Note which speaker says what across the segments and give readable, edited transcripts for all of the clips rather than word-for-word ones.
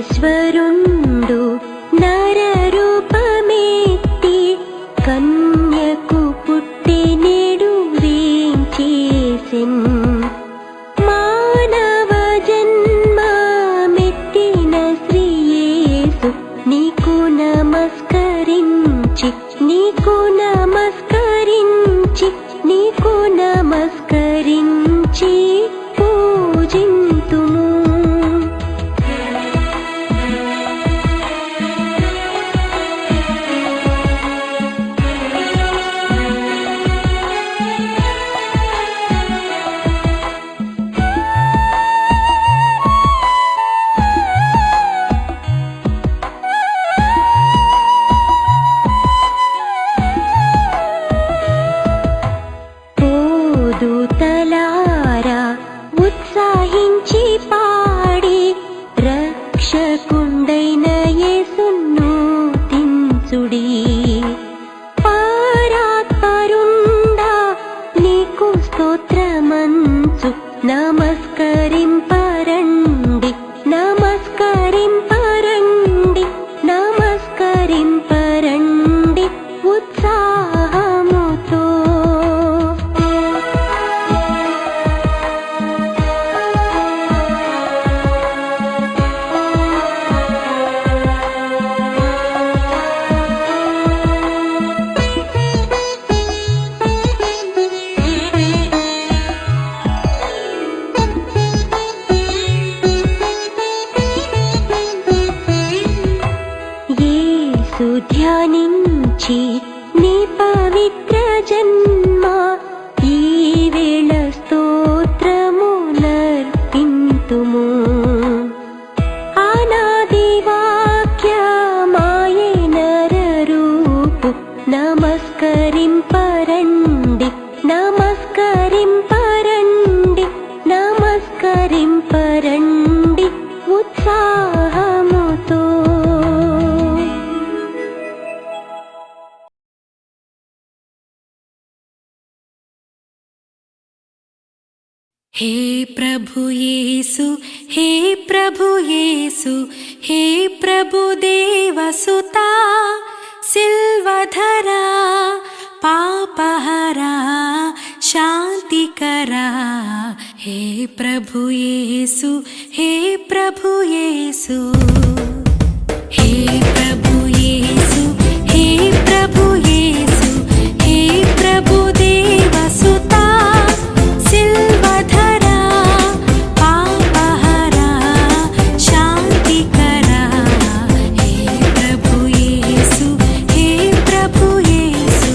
Speaker 1: ఈశ్వరుండు నరరూపమెత్తి కన్యకు పుట్టెనెడు వేంచేసెన్ మానవ జన్మమెత్తిన శ్రీయేసు నీకు నమస్కరించి నీకు నమస్కరించి నీకు నమస్కరించి పూజింతుము. దూతలారా ఉత్సాహించి పాడి రక్షకుండైన యేసును తించుడి. పరాత్పరుండా నీకు స్తోత్రమంచు నమస్కరింపరండి నమస్కరింపరండి నమస్కరింపరండి ఉత్సాహముతో. యేసు ధ్యానించి నీ పవిత్ర జన్మ ఈ వేళ స్తోత్రమునర్పింతుము. అనాది వాక్యమాయే నరరూపు నమస్కరింపరండి నమస్కరింపరండి నమస్కరింపరండి ఉత్సాహముతో.
Speaker 2: हे प्रभु येसु हे प्रभु येसु हे प्रभु देवसुता सिल्वधरा पापहरा शांतिकरा. हे प्रभु येसु हे प्रभु येसु हे प्रभु येसु हे प्रभु येसु हे प्रभु देवसुता सिल्वधरा पापहरा शांतिकरा. हे प्रभु येसु हे प्रभु येसु.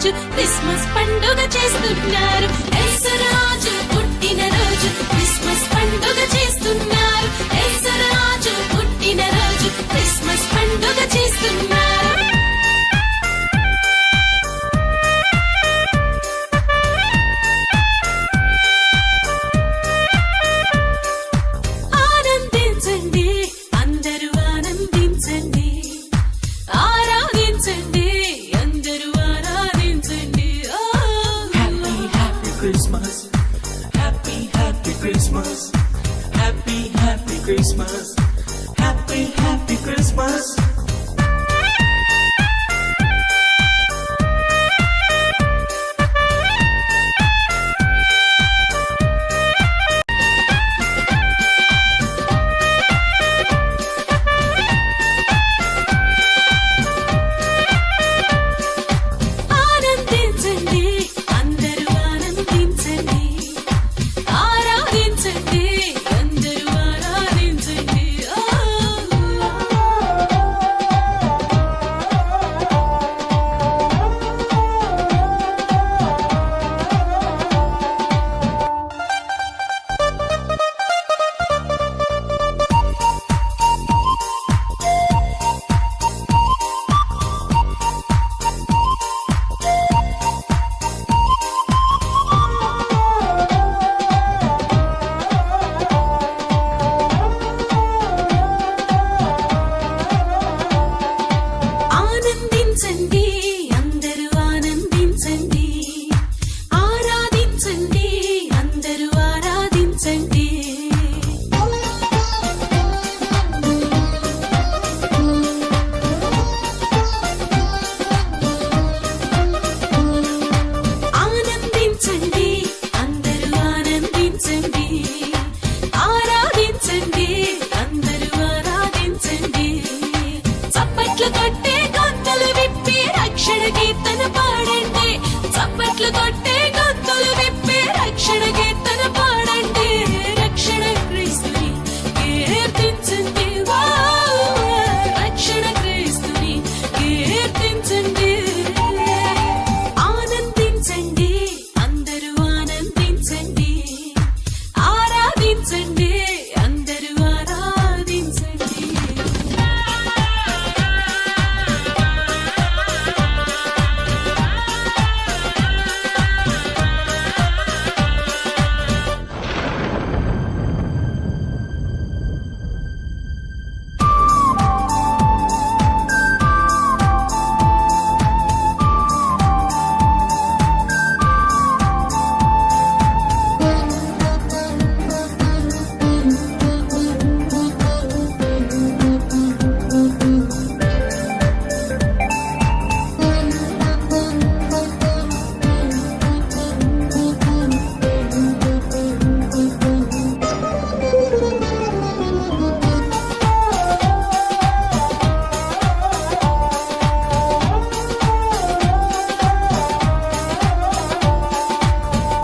Speaker 2: రోజు క్రిస్మస్ పండుగ చేస్తున్నారు. యేసురాజు పుట్టిన రోజు క్రిస్మస్ పండుగ చేస్తున్నారు. యేసురాజు పుట్టిన రోజు క్రిస్మస్ పండుగ చేస్తున్నారు. ఆనందించండి, అందరూ ఆనందించండి, ఆరాధించండి, అందరూ ఆరాధించండి.
Speaker 3: Happy, happy Christmas. Happy, happy Christmas. Happy, happy Christmas. Happy, happy Christmas.
Speaker 2: ఆనందించండి, అందరూ ఆనందించండి, ఆరాధించండి, అందరూ ఆరాధించండి. ఆనందించండి, అందరూ ఆనందించండి, ఆరాధించండి, అందరూ ఆరాధించండి. ఆనందించండి, అందరూ ఆనందించండి, ఆరాధించండి, అందరూ ఆరాధించండి. చప్పట్లు కొట్టే గొంతులు విప్పి రక్షణ కీర్తన పాడండి. చప్పట్లు కొట్టే గొంతులు విప్పి రక్షణ కీర్తన పాడండి. రక్షణ క్రీస్తుని కీర్తించండి. రక్షణ క్రీస్తుని కీర్తించండి. ఆనందించండి, అందరూ ఆనందించండి, ఆరాధించండి, అందరూ ఆరాధించండి.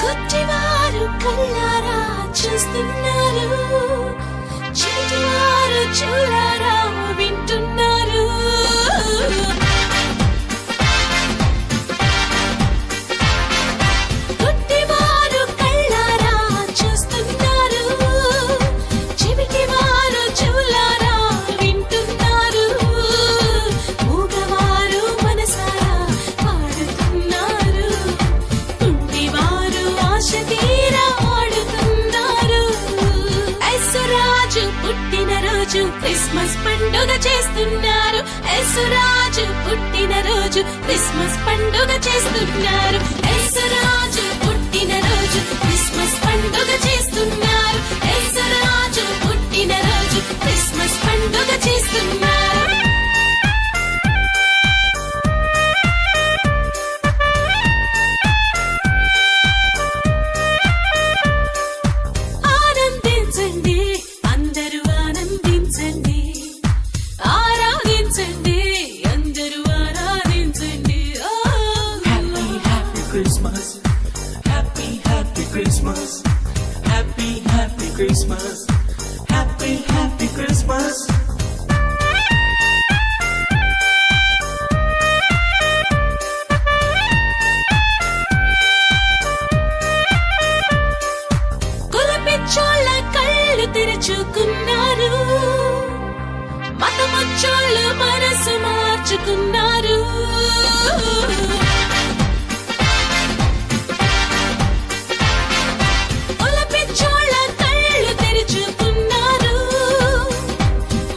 Speaker 2: కొట్టివారు కళ్ళారా చూస్తున్నారు, చెవిటివారు చెవులారా వింటున్నారు. కొట్టివారు కళ్ళారా చూస్తున్నారు, చెవిటివారు చెవులారా వింటున్నారు. మూగవారు మనసారా పాడుతున్నారు, కుంటివారు ఆశ తీరా ఆడుతున్నారు. యేసురాజు పుట్టిన రోజు క్రిస్మస్ పండుగ చేస్తున్నారు. యేసురాజు పుట్టిన రోజు క్రిస్మస్ పండుగ చేస్తున్నారు. యేసురాజు పుట్టిన రోజు క్రిస్మస్ పండుగ చేస్తున్నారు. యేసురాజు పుట్టిన రోజు క్రిస్మస్ పండుగ చేస్తున్నారు. ఆనందించండి, అందరూ ఆనందించండి, ఆరాధించండి, అందరూ ఆరాధించండి.
Speaker 3: Happy, happy Christmas. Happy, happy Christmas. Happy, happy Christmas. Happy, happy Christmas.
Speaker 2: మార్చుకున్నారు. ఒలపిచ్చోళ్ళ కళ్ళు తెరుచుకున్నారు.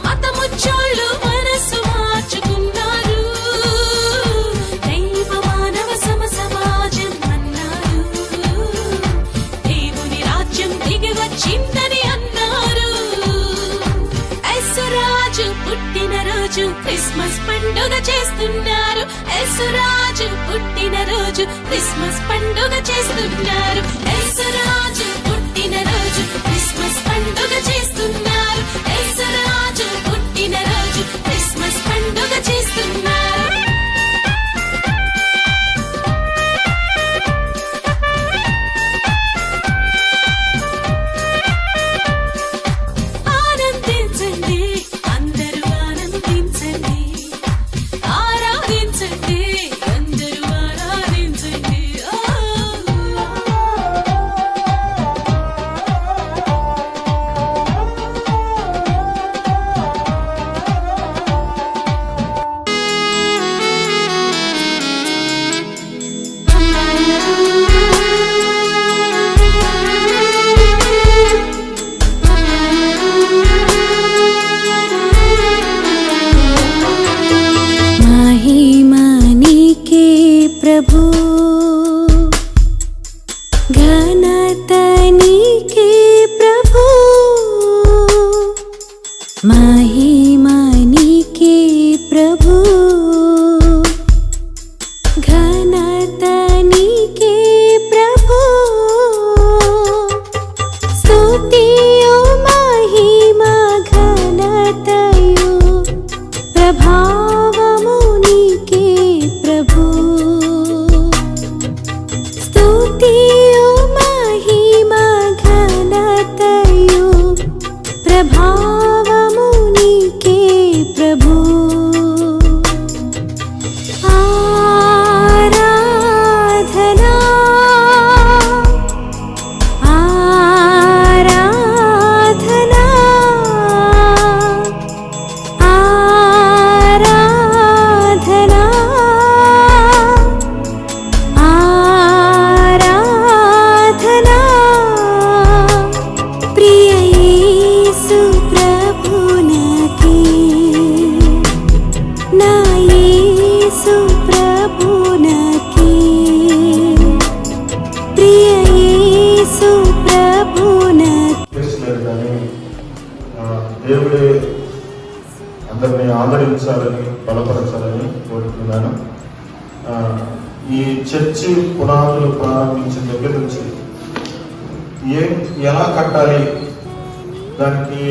Speaker 2: మతముచ్చోళ్ళు మనసు మార్చుకున్నారు. దైవ మానవ సమాజం అన్నారు. దేవుని రాజ్యం దిగి వచ్చిందని అన్నారు. యేసురాజు పుట్టినరోజు క్రిస్మస్ పండుగ చేస్తున్నారు. యేసురాజు పుట్టినరోజు క్రిస్మస్ పండుగ చేస్తున్నారు. యేసురాజు పుట్టినరోజు క్రిస్మస్ పండుగ చేస్తున్నారు. యేసురాజు పుట్టినరోజు క్రిస్మస్ పండుగ చేస్తున్నారు. ఆనందించండి, అందరూ ఆనందించండి. ఆరాధించండి, అందరూ ఆరాధించండి.
Speaker 1: महिमा नीके प्रभु, घनता नीके प्रभु, महिमा नीके प्रभु, घनता नीके प्रभु, स्तुतियो महिमा घनतयो ప్రభావము నీకే ప్రభు, స్తుతియు మహిమ ఘనతయు ప్రభావము నీకే ప్రభు. ఆరాధనా ఆరాధనా ఆరాధనా ఆరాధనా ప్రియ యేసు ప్రభునకే, నా యేసు ప్రభునకే, ప్రియ యేసు ప్రభునకే.
Speaker 4: చేస్తున్నారు కానీ దేవుడే అందరినీ ఆదరించాలని బలపరచాలని కోరుతున్నాను. ఈ చర్చి పునాదులు ప్రారంభించిన దగ్గర నుంచి ఎలా కట్టాలి, దానికి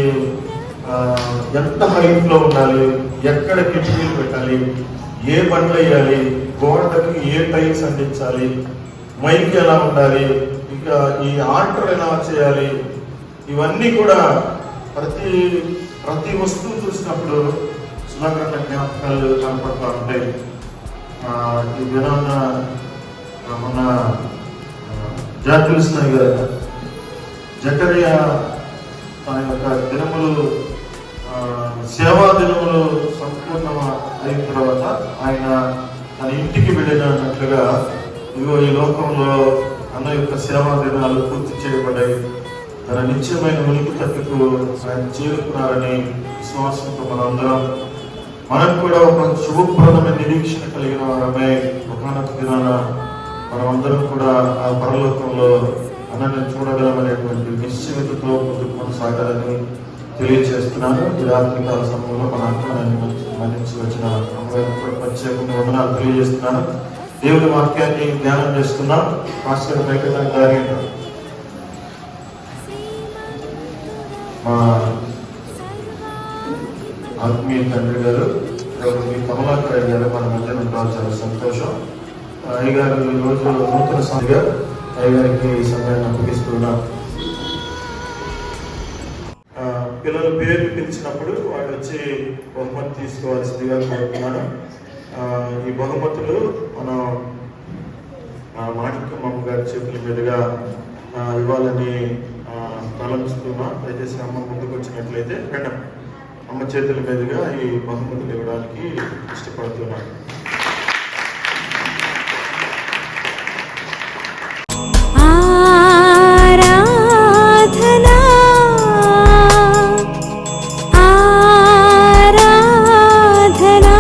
Speaker 4: ఎంత హైట్లో ఉండాలి, ఎక్కడ కిటికీలు పెట్టాలి, ఏ బండ్లు వేయాలి, గోడకి ఏ టైల్స్ అందించాలి, మైక్ ఎలా ఉండాలి, ఇంకా ఈ ఆల్టర్ ఎలా చేయాలి, ఇవన్నీ కూడా ప్రతి వస్తువు చూసినప్పుడు సుధాకరణ జ్ఞాపకాలు కనపడుతూ ఉంటాయి. ఈ దినాన్న మన జాగ్రత్త గారు జకరియా తన యొక్క దినములు సేవా దినములు సంపూర్ణ అయిన తర్వాత ఆయన తన ఇంటికి వెళ్ళినట్లుగా ఇదిగో ఈ లోకంలో అన్న యొక్క సేవా దినాలు పూర్తి చేయబడ్డాయి. తన నిత్యమైన ఉనికి తట్టుకు ఆయన చేరుకున్నారని విశ్వాసంతో మనం కూడా ఒక శుభప్రదమైన నిరీక్షణ కలిగిన వారమే ఒకనొక దినాన మనమందరం కూడా ఆ పరలోకంలో అన్నని చూడగలమనేటువంటి నిశ్చయితతో ముందుకు కొనసాగాలని తెలియజేస్తున్నాను. ఈ రాత్రికాల సమయంలో మన అర్థాన్ని మన్నించి వచ్చిన ప్రత్యేకంగా వందనాలు తెలియజేస్తున్నాను. దేవుడి వాక్యాన్ని ధ్యానం చేస్తున్నాం. పాస్టర్ వెంకట గారి మా ఆత్మీయ తండ్రి గారు మీ కమలాకర్ గారు మన మధ్య ఉండడం చాలా సంతోషం. అయ్యగారు ఈరోజు నూతన సంఘగా అయ్యగారికి ఈ సమయాన్ని అప్పగిస్తున్నాం. పిల్లల పేరు పిలిచినప్పుడు వాళ్ళు వచ్చి బహుమతి తీసుకోవాల్సిందిగా కోరుతున్నాను. ఈ బహుమతులు మనం మాణిక్యమ్మ గారి చేతుల మీదుగా ఇవ్వాలని తలంచుకున్నాం. దయచేసి అమ్మ ముందుకు వచ్చినట్లయితే మేడం అమ్మ చేతుల మీదుగా ఈ బహుమతులు ఇవ్వడానికి ఇష్టపడుతున్నాను.
Speaker 1: ఆరాధనా ఆరాధనా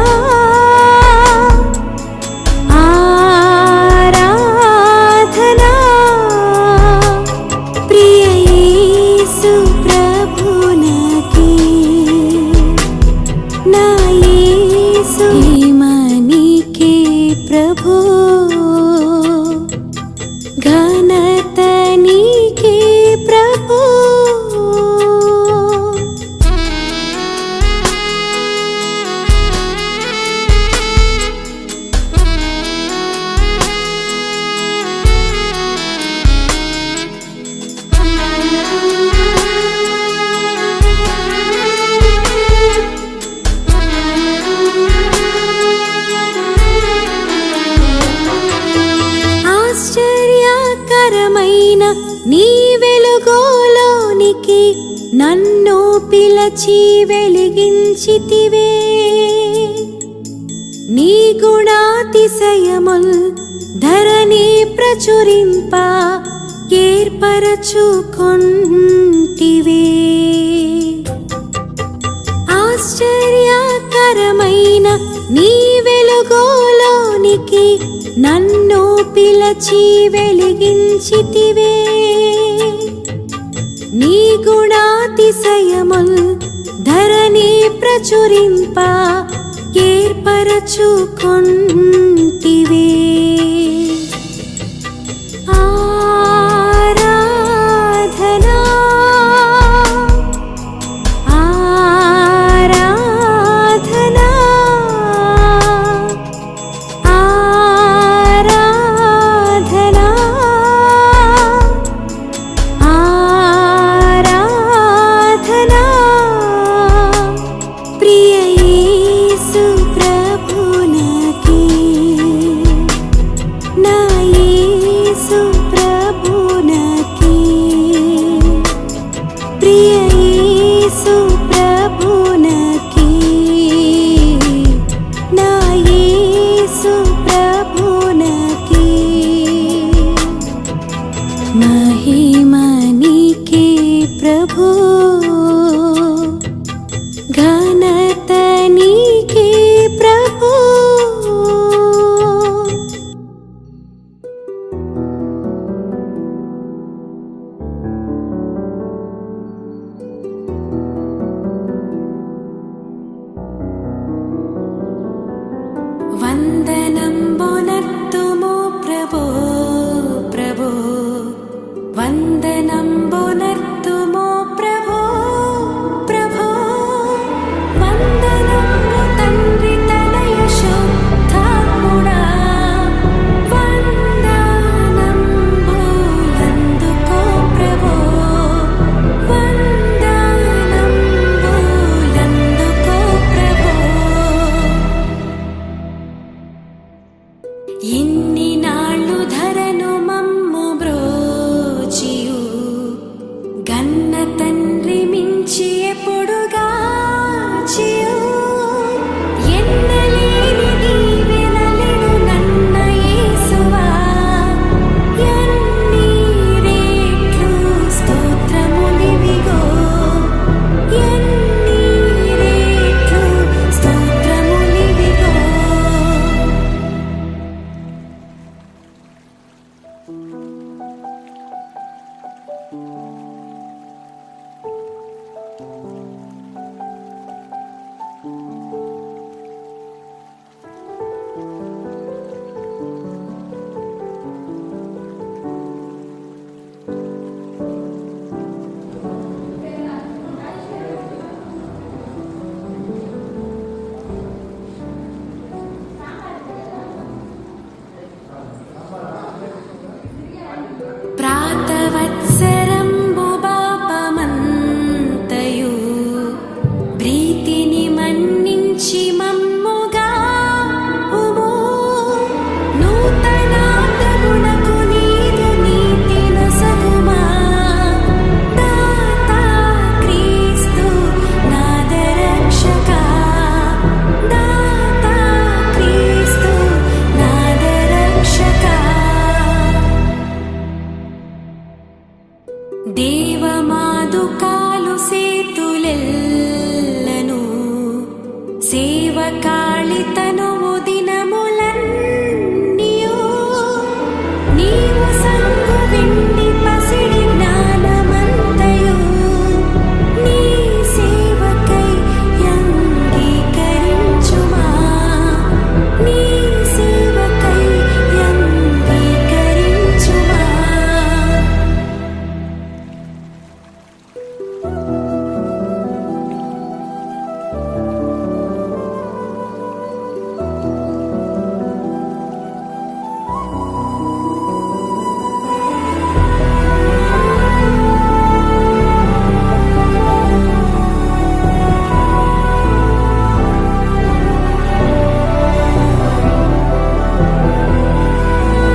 Speaker 1: ఆరాధనా ప్రియ యేసు ప్రభునకి నా యేసు మహిమనికే ప్రభు ఘనత నీకే ప్రభు ఆశ్చర్యకరమైన నీ వెలుగులోనికి నన్ను పిలచి వెలిగించితివే. నీ గుణాతిశయముల్ ధరణి ప్రచురింప ఏర్పరచుకొంటివే. ఆశ్చర్యకరమైన నీ వెలుగులోనికి నన్ను పిలచి వెలిగించితివే. నీ గుణాతిశయముల్ ధరణి ప్రచురింప ఏర్పరచుకొంటివే. ఆరాధనా ఆరాధనా ఆరాధనా ఆరాధనా ప్రియ యేసు ప్రభునకి నా యేసు